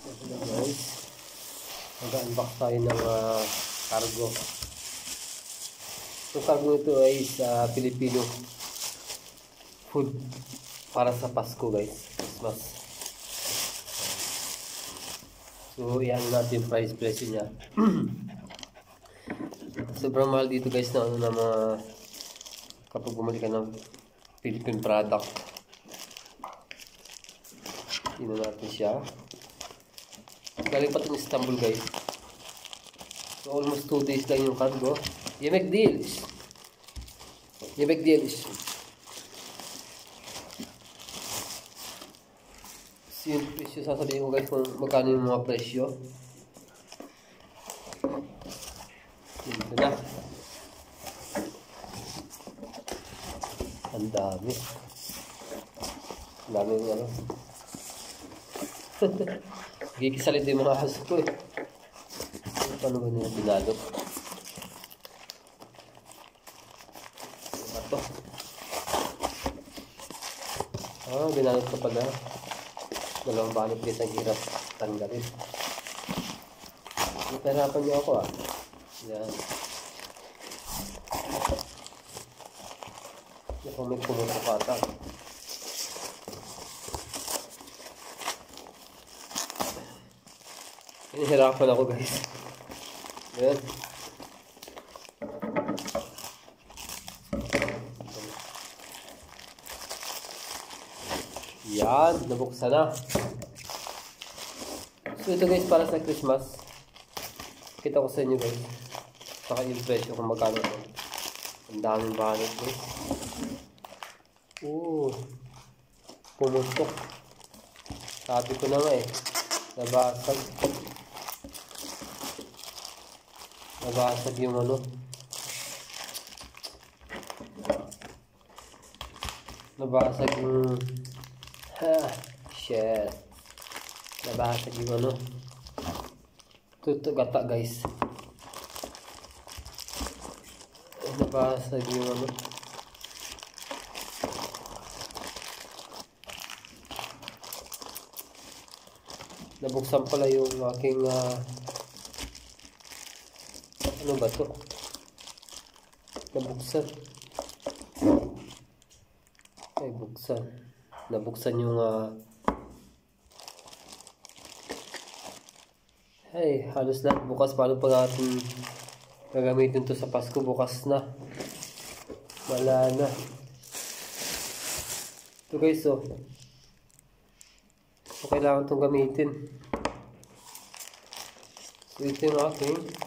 Hello guys, mag-unbox tayo ng cargo. Itong cargo ito ay sa Filipino food para sa Pasko guys, Christmas. So yan natin yung price presyo niya. Sobrang mahal dito guys na ano na mga kapag bumalik ka ng Philippine product. Tingnan natin siya. Galing pa itong Istanbul guys. So almost 2 days lang yung cargo. Yemek deals. Yemek deals. So yung presyo, sasabihin ko guys kung magkano yung mga presyo. Ito na. Ang dami. Ang dami yung ano. Gigisalit din mga aso ko eh. Paano ba nila binalot? Ito. Binalot ko pala. Dalawang balot guys ang hirap tanggalin. Napahirapan niyo ako ah. Yan. Ito may pumutok ata. Hinihirapan ako guys. Ayan. Yan, nabuksan na. So ito guys para sa Christmas. Kita ko sa inyo guys. Saka yung presyo kung magkano ito. Ang daming banit guys. Pumutok. Sabi ko na nga eh. Nabasag. Nabasag yung ano. Nabasag yung shit. Nabasag yung ano. Tutugata guys. Nabasag yung ano. Nabuksan pala yung aking ano ba to? Nabuksan. Ay, buksan. Nabuksan yung ay, halos lahat bukas. Paano pa natin gagamitin to sa Pasko? Bukas na. Wala na. Ito guys, oh. So, kailangan itong gamitin. So, ito yung aking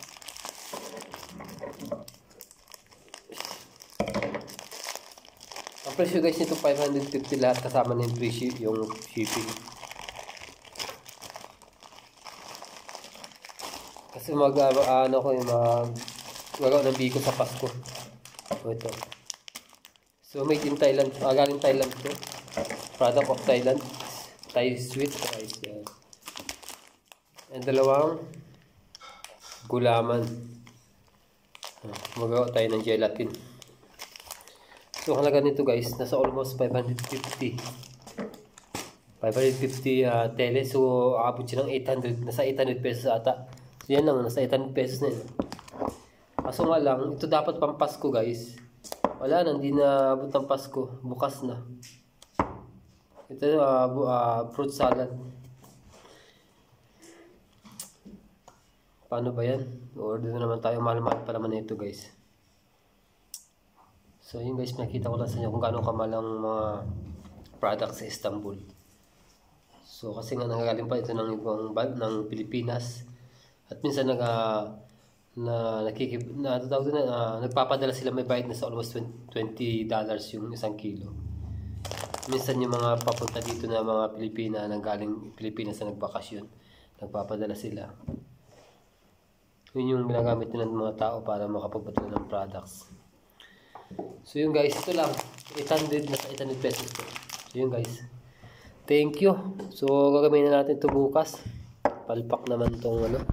ang presyo guys nito 550 lahat kasama na yung yung shipping. Kasi ano ko yung magawa ng biko sa Pasko. So, ito. So, made in Thailand. Galing Thailand ito. Product of Thailand. Thai sweet rice. Yan. And dalawang gulaman. Magawa tayo ng gelatin. So, halaga nito guys, nasa almost 550 tele. So, aabot siya ng 800. Nasa 800 pesos ata. So, yan lang. Nasa 800 pesos na yun. Kaso nga lang, ito dapat pang Pasko guys. Wala na, hindi na abot ng Pasko. Bukas na. Ito fruit salad. Paano ba yan? Order na naman tayo. Mahal-mahal pa naman ito guys. So yun guys, nakita ko lang sa inyo kung gaano kamahal ang mga products sa Istanbul. So kasi nga nanggagaling pa ito ng ibang ng Pilipinas. At minsan nagpapadala sila, may bayad na sa almost $20 yung isang kilo. Minsan yung mga papunta dito na mga Pilipina nanggaling Pilipinas na nagbakasyon, nagpapadala sila. Yun yung ginagamit nila ng mga tao para makapagpadala ng products. So yun guys, ito lang 800 na sa 800 pesos ito. So yun guys, thank you. So gagamitin natin ito bukas. Palpak naman tong ano,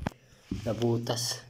nabutas.